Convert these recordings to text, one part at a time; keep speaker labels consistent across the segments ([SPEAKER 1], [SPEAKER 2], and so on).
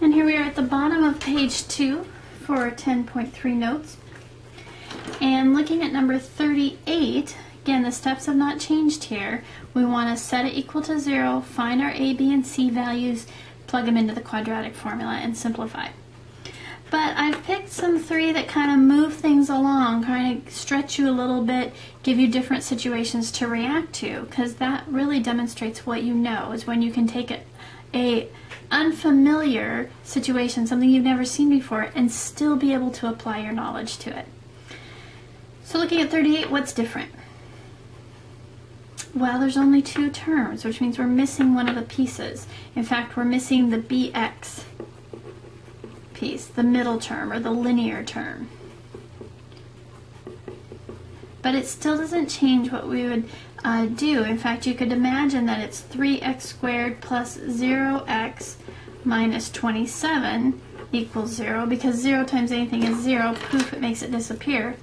[SPEAKER 1] And here we are at the bottom of page 2 for 10.3 notes. And looking at number 38, again, the steps have not changed here. We want to set it equal to 0, find our a, b, and c values, plug them into the quadratic formula, and simplify. But I've picked some 3 that kind of move things along, kind of stretch you a little bit, give you different situations to react to, because that really demonstrates what you know, is when you can take a unfamiliar situation, something you've never seen before, and still be able to apply your knowledge to it. So looking at 38, what's different? Well, there's only 2 terms, which means we're missing one of the pieces. In fact, we're missing the bx piece, the middle term, or the linear term. But it still doesn't change what we would do. In fact, you could imagine that it's 3x squared plus 0x minus 27 equals 0, because 0 times anything is 0, poof, it makes it disappear.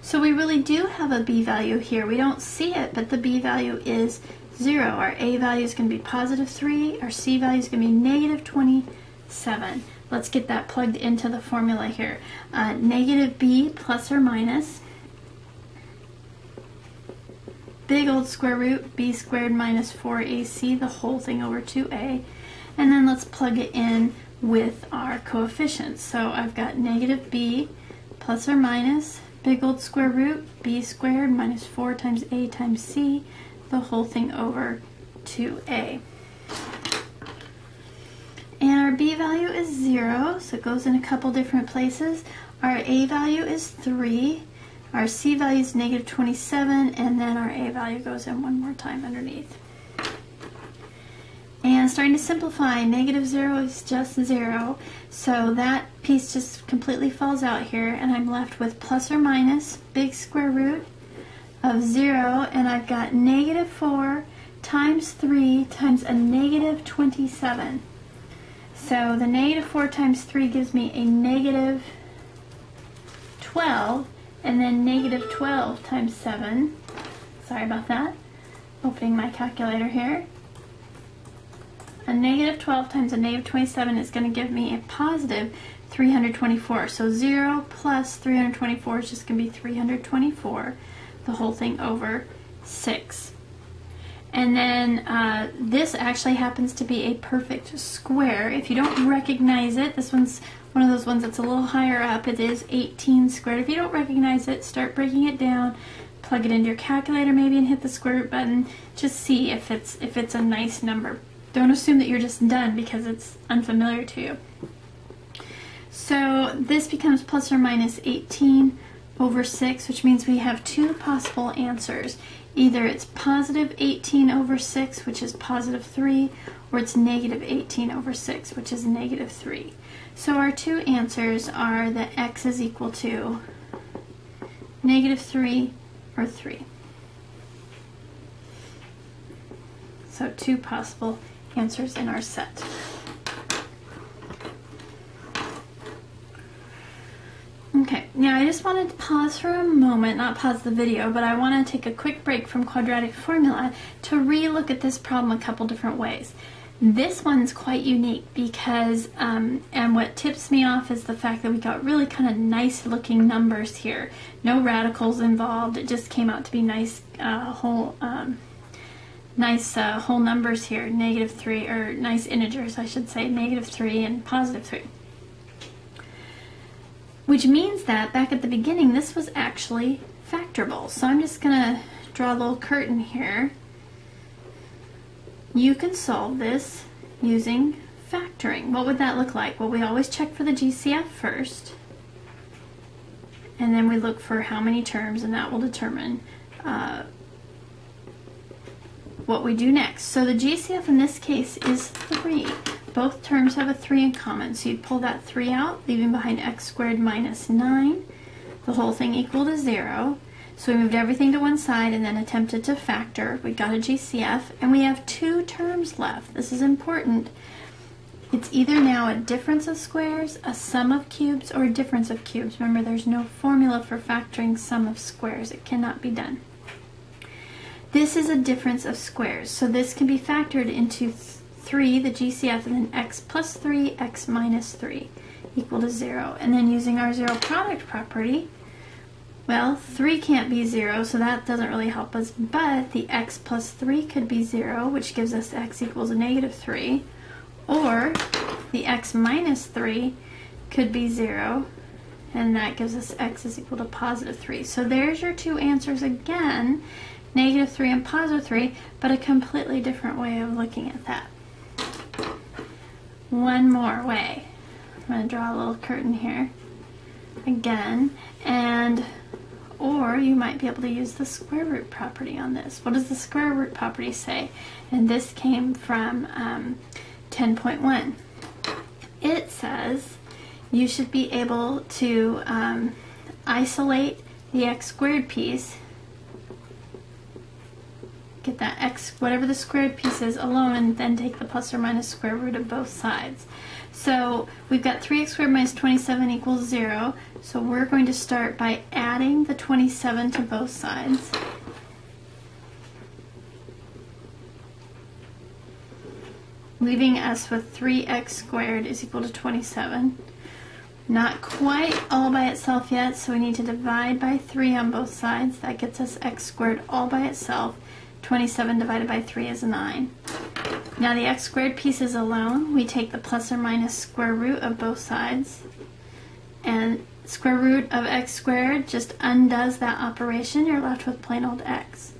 [SPEAKER 1] So we really do have a b value here. We don't see it, but the b value is 0. Our a value is going to be positive 3, our c value is going to be negative 27. Let's get that plugged into the formula here. Negative b plus or minus big old square root b squared minus 4ac, the whole thing over 2a. And then let's plug it in with our coefficients. So I've got negative b plus or minus big old square root b squared minus 4 times a times c, the whole thing over 2a. And our b value is 0, so it goes in a couple different places. Our a value is 3, our c value is negative 27, and then our a value goes in one more time underneath. And starting to simplify, negative 0 is just 0, so that piece just completely falls out here, and I'm left with plus or minus big square root of 0, and I've got negative 4 times 3 times a negative 27. So the negative 4 times 3 gives me a negative 12, and then negative 12 times 7. Sorry about that. Opening my calculator here. A negative 12 times a negative 27 is going to give me a positive 324. So 0 plus 324 is just going to be 324, the whole thing over 6. And then this actually happens to be a perfect square. If you don't recognize it, this one's one of those ones that's a little higher up. It is 18 squared. If you don't recognize it, start breaking it down, plug it into your calculator maybe, and hit the square root button. Just see if it's a nice number. Don't assume that you're just done because it's unfamiliar to you. So this becomes plus or minus 18 over 6, which means we have 2 possible answers. Either it's positive 18 over 6, which is positive 3, or it's negative 18 over 6, which is negative 3. So our 2 answers are that x is equal to negative 3 or 3. So 2 possible answers in our set. Okay, now I just wanted to pause for a moment, not pause the video, but I want to take a quick break from quadratic formula to re-look at this problem a couple different ways. This one's quite unique because, and what tips me off is the fact that we got really kind of nice looking numbers here. No radicals involved, it just came out to be nice whole numbers here, negative 3, or nice integers I should say, negative 3 and positive 3. Which means that back at the beginning this was actually factorable. So I'm just going to draw a little curtain here. You can solve this using factoring. What would that look like? Well, we always check for the GCF first, and then we look for how many terms, and that will determine what we do next. So the GCF in this case is 3. Both terms have a 3 in common, so you'd pull that 3 out, leaving behind x squared minus 9, the whole thing equal to 0. So we moved everything to one side and then attempted to factor. We got a GCF, and we have 2 terms left. This is important. It's either now a difference of squares, a sum of cubes, or a difference of cubes. Remember, there's no formula for factoring sum of squares. It cannot be done. This is a difference of squares, so this can be factored into 3, the GCF, and then x plus 3, x minus 3 equal to 0. And then using our zero product property, well, 3 can't be 0, so that doesn't really help us, but the x plus 3 could be 0, which gives us x equals a negative 3, or the x minus 3 could be 0, and that gives us x is equal to positive 3. So there's your two answers again, negative 3 and positive 3, but a completely different way of looking at that. One more way. I'm going to draw a little curtain here again, and or you might be able to use the square root property on this. What does the square root property say? And this came from 10.1. It says you should be able to isolate the x squared piece, get that x, whatever the squared piece is, alone, and then take the plus or minus square root of both sides. So we've got 3x squared minus 27 equals 0. So we're going to start by adding the 27 to both sides. Leaving us with 3x squared is equal to 27. Not quite all by itself yet, so we need to divide by 3 on both sides. That gets us x squared all by itself. 27 divided by 3 is 9. Now the x squared piece is alone. We take the plus or minus square root of both sides, and square root of x squared just undoes that operation. You're left with plain old x.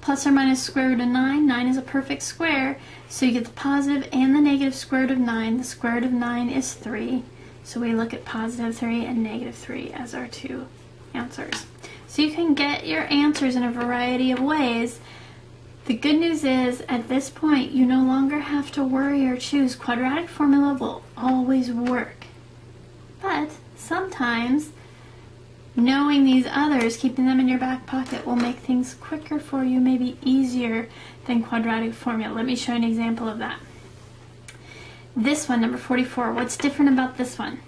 [SPEAKER 1] Plus or minus square root of 9. 9 is a perfect square, so you get the positive and the negative square root of 9. The square root of 9 is 3, so we look at positive 3 and negative 3 as our two answers. So you can get your answers in a variety of ways. The good news is, at this point, you no longer have to worry or choose. Quadratic formula will always work. But sometimes, knowing these others, keeping them in your back pocket, will make things quicker for you, maybe easier than quadratic formula. Let me show you an example of that. This one, number 44, what's different about this one?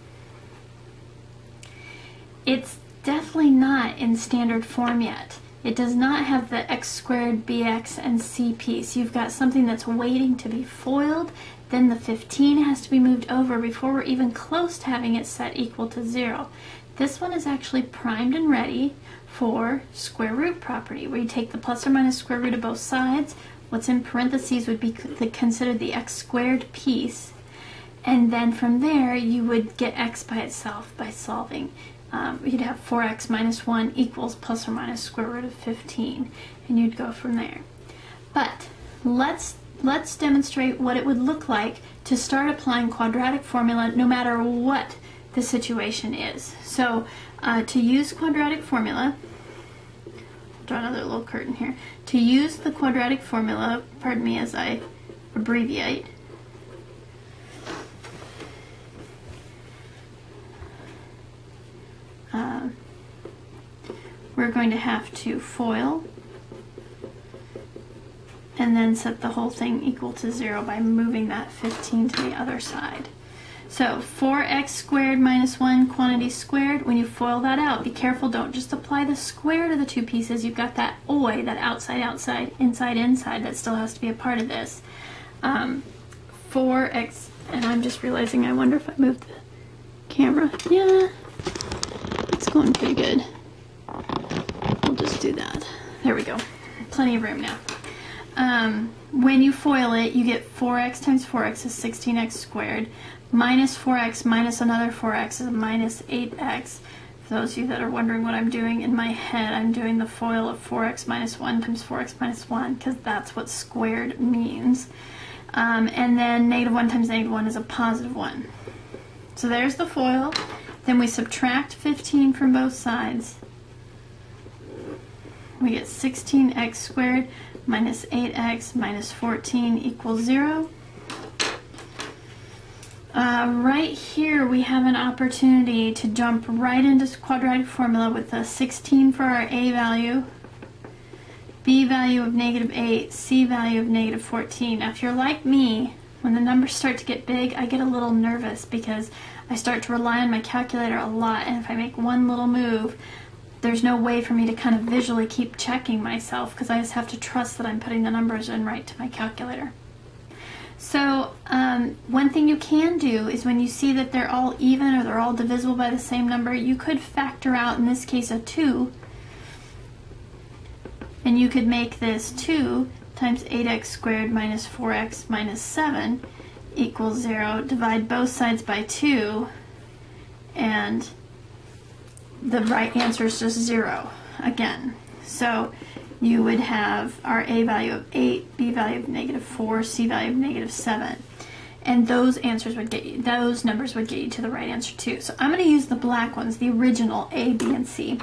[SPEAKER 1] It's definitely not in standard form yet. It does not have the x squared, bx, and c piece. You've got something that's waiting to be FOILed, then the 15 has to be moved over before we're even close to having it set equal to 0. This one is actually primed and ready for square root property, where you take the plus or minus square root of both sides. What's in parentheses would be considered the x squared piece, and then from there you would get x by itself by solving. You'd have 4x minus 1 equals plus or minus square root of 15, and you'd go from there. But let's demonstrate what it would look like to start applying quadratic formula no matter what the situation is. So to use quadratic formula, I'll draw another little curtain here. To use the quadratic formula, pardon me as I abbreviate, we're going to have to FOIL and then set the whole thing equal to 0 by moving that 15 to the other side. So 4x squared minus 1 quantity squared, when you FOIL that out, be careful, don't just apply the square to the two pieces. You've got that OI, that outside, outside, inside, inside, that still has to be a part of this. 4x, and I'm just realizing, I wonder if I moved the camera. Yeah, it's going pretty good. We'll just do that. There we go. Plenty of room now. When you FOIL it, you get 4x times 4x is 16x squared, minus 4x minus another 4x is minus 8x. For those of you that are wondering what I'm doing in my head, I'm doing the FOIL of 4x minus 1 times 4x minus 1, because that's what squared means. And then negative 1 times negative 1 is a positive 1. So there's the FOIL. Then we subtract 15 from both sides. We get 16x squared minus 8x minus 14 equals 0. Right here we have an opportunity to jump right into quadratic formula with a 16 for our a value, b value of negative 8, c value of negative 14. Now if you're like me, when the numbers start to get big, I get a little nervous because I start to rely on my calculator a lot, and if I make one little move, there's no way for me to kind of visually keep checking myself, because I just have to trust that I'm putting the numbers in right to my calculator. So one thing you can do is when you see that they're all even or they're all divisible by the same number, you could factor out, in this case, a 2. And you could make this 2 times 8x squared minus 4x minus 7 equals 0. Divide both sides by 2, and the right answer is just 0 again. So you would have our A value of 8, B value of -4, C value of -7. And those answers would get you, those numbers would get you to the right answer too. So I'm going to use the black ones, the original A, B, and C.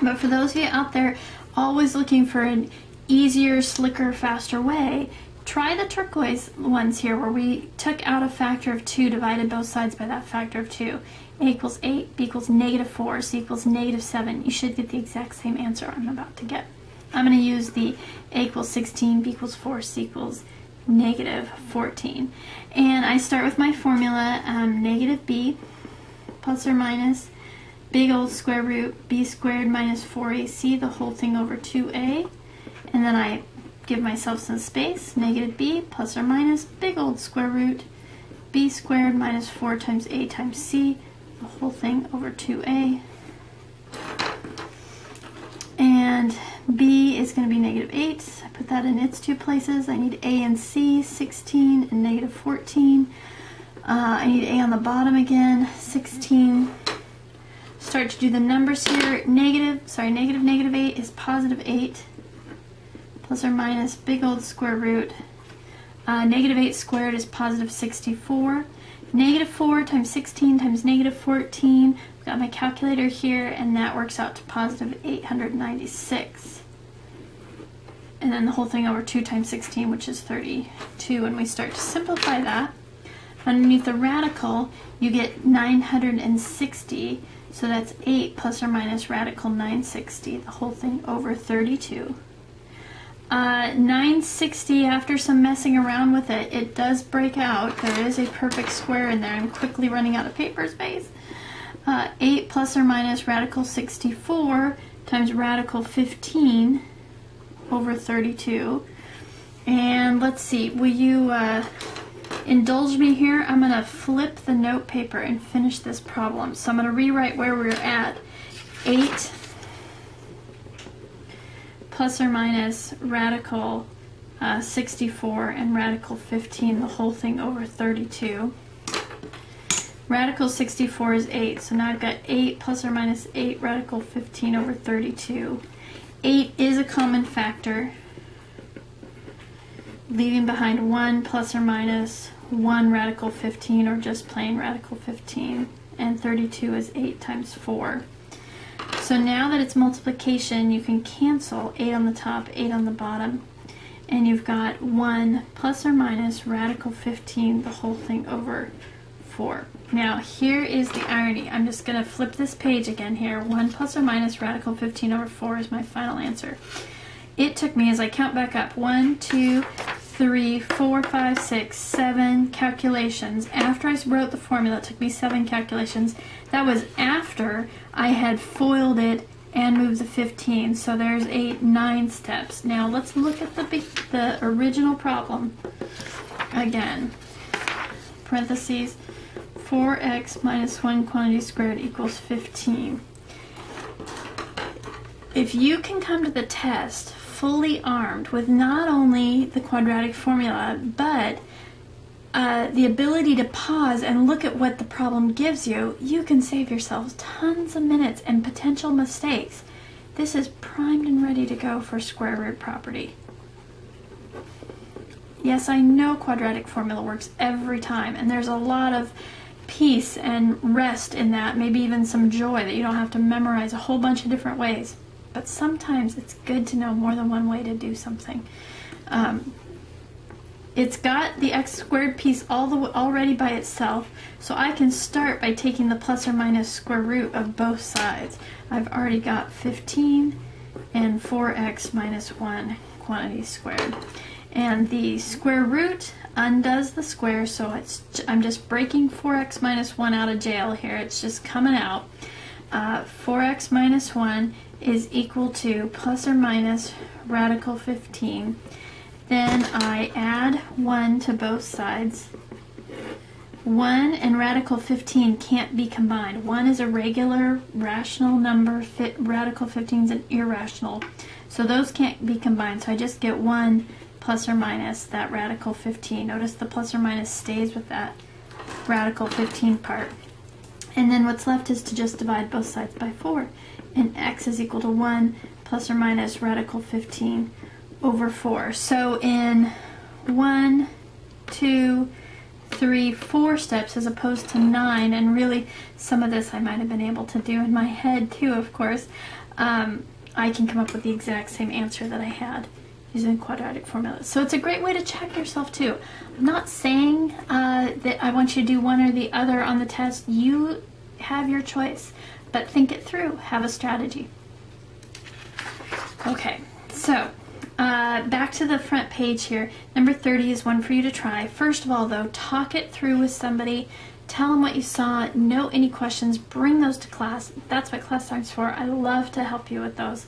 [SPEAKER 1] But for those of you out there always looking for an easier, slicker, faster way, try the turquoise ones here where we took out a factor of 2, divided both sides by that factor of 2. A equals 8, B equals -4, C equals -7. You should get the exact same answer I'm about to get. I'm going to use the A equals 16, B equals 4, C equals -14. And I start with my formula, negative B plus or minus big old square root B squared minus 4AC, the whole thing over 2A. And then I give myself some space, negative B plus or minus big old square root B squared minus 4 times A times C, the whole thing over 2A. And B is going to be -8. I put that in its two places. I need A and C, 16 and -14. I need A on the bottom again, 16. Start to do the numbers here. Negative 8 is +8. Plus or minus big old square root. -8 squared is +64. -4 times 16 times -14. I've got my calculator here, and that works out to +896. And then the whole thing over 2 times 16, which is 32. And we start to simplify that. Underneath the radical, you get 960. So that's 8 plus or minus radical 960, the whole thing over 32. 960, after some messing around with it, it does break out. There is a perfect square in there. I'm quickly running out of paper space. 8 plus or minus radical 64 times radical 15 over 32. And let's see, will you indulge me here? I'm going to flip the note paper and finish this problem. So I'm going to rewrite where we're at. 8 plus or minus radical 64 and radical 15, the whole thing over 32. Radical 64 is 8, so now I've got 8 plus or minus 8 radical 15 over 32. 8 is a common factor, leaving behind 1 plus or minus 1 radical 15, or just plain radical 15, and 32 is 8 times 4. So now that it's multiplication, you can cancel 8 on the top, 8 on the bottom, and you've got 1 plus or minus radical 15, the whole thing over 4. Now here is the irony. I'm just going to flip this page again here. 1 plus or minus radical 15 over 4 is my final answer. It took me, as I count back up, 1, 2, 3, 4, 5, 6, 7 calculations. After I wrote the formula, it took me 7 calculations. That was after I had FOILed it and moved the 15. So there's 9 steps. Now let's look at the original problem again. Parentheses, 4x minus 1 quantity squared equals 15. If you can come to the test fully armed with not only the quadratic formula, but the ability to pause and look at what the problem gives you, you can save yourselves tons of minutes and potential mistakes. This is primed and ready to go for square root property. Yes, I know quadratic formula works every time, and there's a lot of peace and rest in that, maybe even some joy that you don't have to memorize a whole bunch of different ways. But sometimes it's good to know more than one way to do something. It's got the x squared piece already by itself, so I can start by taking the plus or minus square root of both sides. I've already got 15 and 4x minus 1 quantity squared. And the square root undoes the square, so I'm just breaking 4x minus 1 out of jail here. It's just coming out. 4x minus 1 is equal to plus or minus radical 15. Then I add 1 to both sides. 1 and radical 15 can't be combined. 1 is a regular rational number, radical 15 is an irrational. So those can't be combined. So I just get 1 plus or minus that radical 15. Notice the plus or minus stays with that radical 15 part. And then what's left is to just divide both sides by 4. And x is equal to 1 plus or minus radical 15 over 4. So in 1, 2, 3, 4 steps as opposed to 9, and really some of this I might have been able to do in my head too, of course, I can come up with the exact same answer that I had using quadratic formula. So it's a great way to check yourself too. I'm not saying that I want you to do one or the other on the test. You have your choice, but think it through, have a strategy. Okay, so back to the front page here. Number 30 is one for you to try. First of all though, talk it through with somebody. Tell them what you saw, note any questions, bring those to class. That's what class time's for. I love to help you with those.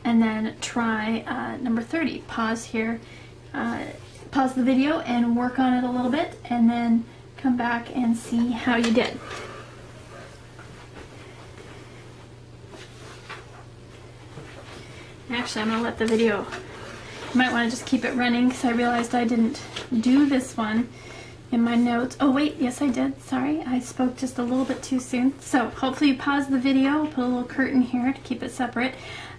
[SPEAKER 1] And then try number 30. Pause here, pause the video and work on it a little bit, and then come back and see how you did. Actually, I'm going to let the video, you might want to just keep it running because I realized I didn't do this one in my notes. Oh wait, yes I did. Sorry, I spoke just a little bit too soon. So hopefully you pause the video. I'll put a little curtain here to keep it separate.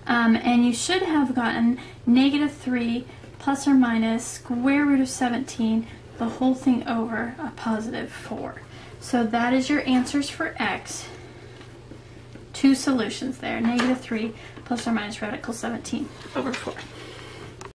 [SPEAKER 1] And you should have gotten -3 plus or minus square root of 17, the whole thing over a positive 4. So that is your answers for x. 2 solutions there, -3 plus or minus radical 17 over 4.